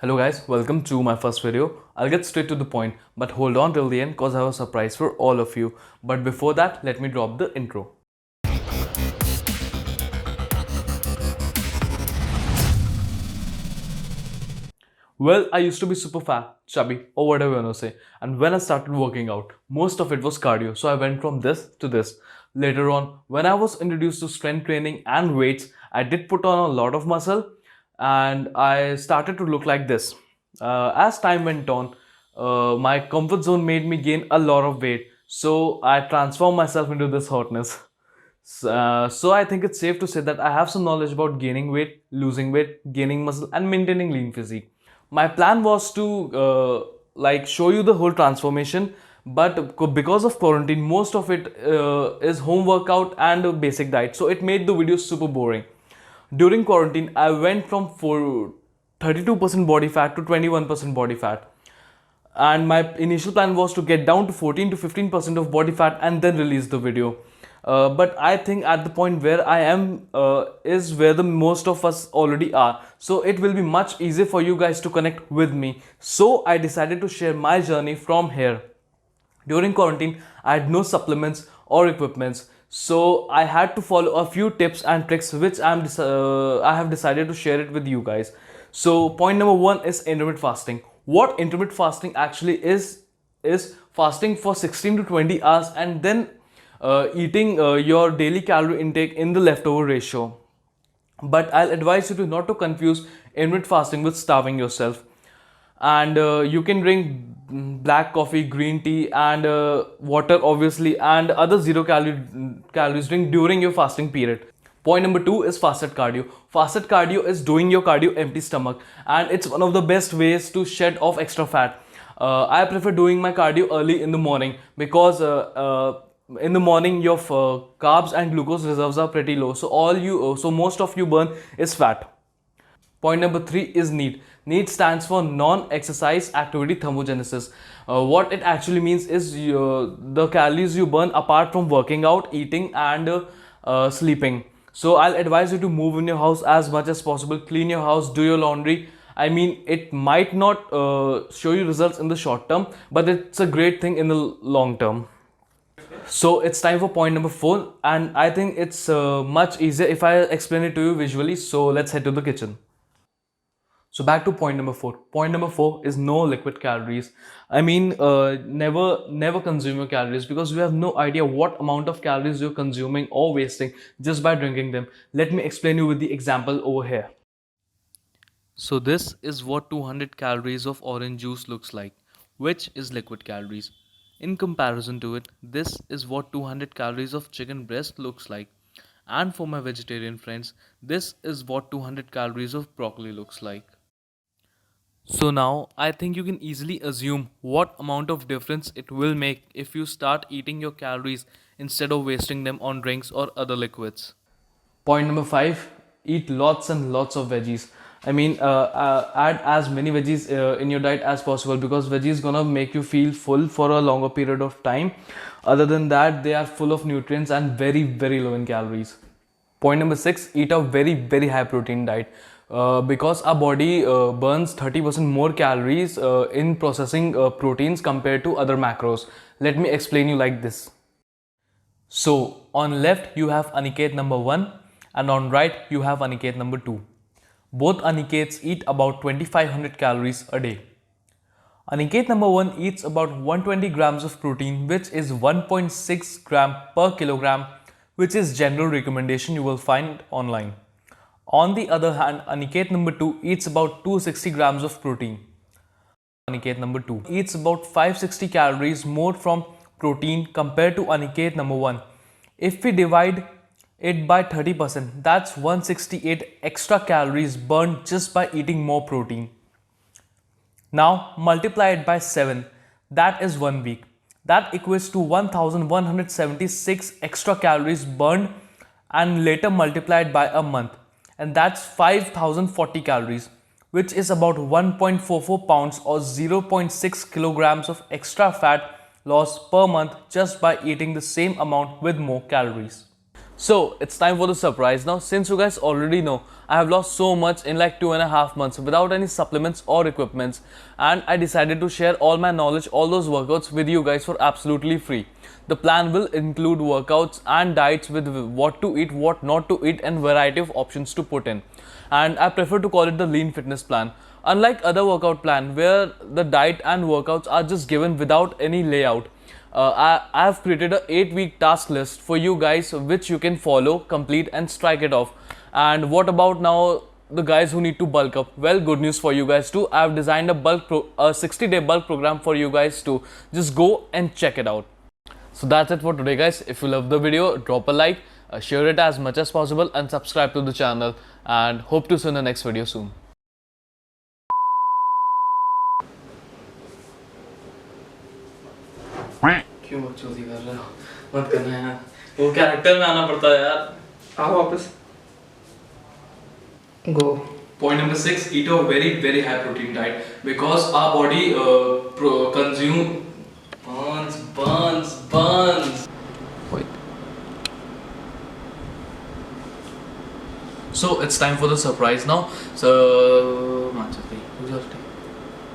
Hello guys, welcome to my first video. I'll get straight to the point, but hold on till the end cause I have a surprise for all of you. But before that, let me drop the intro. Well, I used to be super fat, chubby, or whatever you want to say. And when I started working out, most of it was cardio. So I went from this to this. Later on, when I was introduced to strength training and weights, I did put on a lot of muscle and I started to look like this. As time went on, my comfort zone made me gain a lot of weight. So I transformed myself into this hotness. So I think it's safe to say that I have some knowledge about gaining weight, losing weight, gaining muscle, and maintaining lean physique. My plan was to show you the whole transformation, but because of quarantine, most of it is home workout and a basic diet. So it made the video super boring. During quarantine, I went from 32% body fat to 21% body fat, and my initial plan was to get down to 14 to 15% of body fat and then release the video. But I think at the point where I am is where the most of us already are, so it will be much easier for you guys to connect with me. So I decided to share my journey from here. During quarantine, I had no supplements or equipments, so I had to follow a few tips and tricks which I have decided to share it with you guys. So point number one is intermittent fasting. What intermittent fasting actually is fasting for 16 to 20 hours and then eating your daily calorie intake in the leftover ratio. But I'll advise you to not to confuse intermittent fasting with starving yourself. And you can drink black coffee, green tea, and water, obviously, and other calories drink during your fasting period. Point number two is fasted cardio. Fasted cardio is doing your cardio empty stomach, and it's one of the best ways to shed off extra fat. I prefer doing my cardio early in the morning because in the morning your carbs and glucose reserves are pretty low. So most of you burn is fat. Point number three is NEAT. NEAT stands for non-exercise activity thermogenesis. What it actually means is the calories you burn apart from working out, eating, and sleeping. So I'll advise you to move in your house as much as possible, clean your house, do your laundry. I mean, it might not show you results in the short term, but it's a great thing in the long term. So it's time for point number four, and I think it's much easier if I explain it to you visually. So let's head to the kitchen. So back to point number four. Point number four is no liquid calories. I mean, never consume your calories because you have no idea what amount of calories you're consuming or wasting just by drinking them. Let me explain you with the example over here. So this is what 200 calories of orange juice looks like, which is liquid calories. In comparison to it, this is what 200 calories of chicken breast looks like. And for my vegetarian friends, this is what 200 calories of broccoli looks like. So now I think you can easily assume what amount of difference it will make if you start eating your calories instead of wasting them on drinks or other liquids. Point number five, eat lots and lots of veggies. I mean, add as many veggies in your diet as possible because veggies gonna make you feel full for a longer period of time. Other than that, they are full of nutrients and very low in calories. Point number six, eat a very high protein diet. Because our body burns 30% more calories in processing proteins compared to other macros. Let me explain you like this. So on left you have Aniket number 1 and on right you have Aniket number 2. Both Anikets eat about 2500 calories a day. Aniket number 1 eats about 120 grams of protein, which is 1.6 gram per kilogram, which is general recommendation you will find online. On the other hand, Aniket number 2 eats about 260 grams of protein. Aniket number 2 eats about 560 calories more from protein compared to Aniket number 1. If we divide it by 30%, that's 168 extra calories burned just by eating more protein. Now multiply it by 7, that is 1 week. That equates to 1176 extra calories burned and later multiplied by a month, and that's 5040 calories, which is about 1.44 pounds or 0.6 kilograms of extra fat loss per month just by eating the same amount with more calories. So it's time for the surprise now. Since you guys already know, I have lost so much in like 2.5 months without any supplements or equipments, and I decided to share all my knowledge, all those workouts with you guys for absolutely free. The plan will include workouts and diets with what to eat, what not to eat, and variety of options to put in. And I prefer to call it the lean fitness plan. Unlike other workout plan where the diet and workouts are just given without any layout, I have created a 8-week task list for you guys which you can follow, complete and strike it off. And what about now the guys who need to bulk up? Well, good news for you guys too. I have designed a 60-day bulk program for you guys to just go and check it out. So that's it for today guys. If you love the video, drop a like, share it as much as possible and subscribe to the channel, and hope to see you in the next video soon. क्यों बकचोदी कर रहे हो? मत करना यार, वो character में आना पड़ता है यार. आओ वापस. Go. Point number 6: eat a very high protein diet because our body consume burns. Wait. So it's time for the surprise now. So,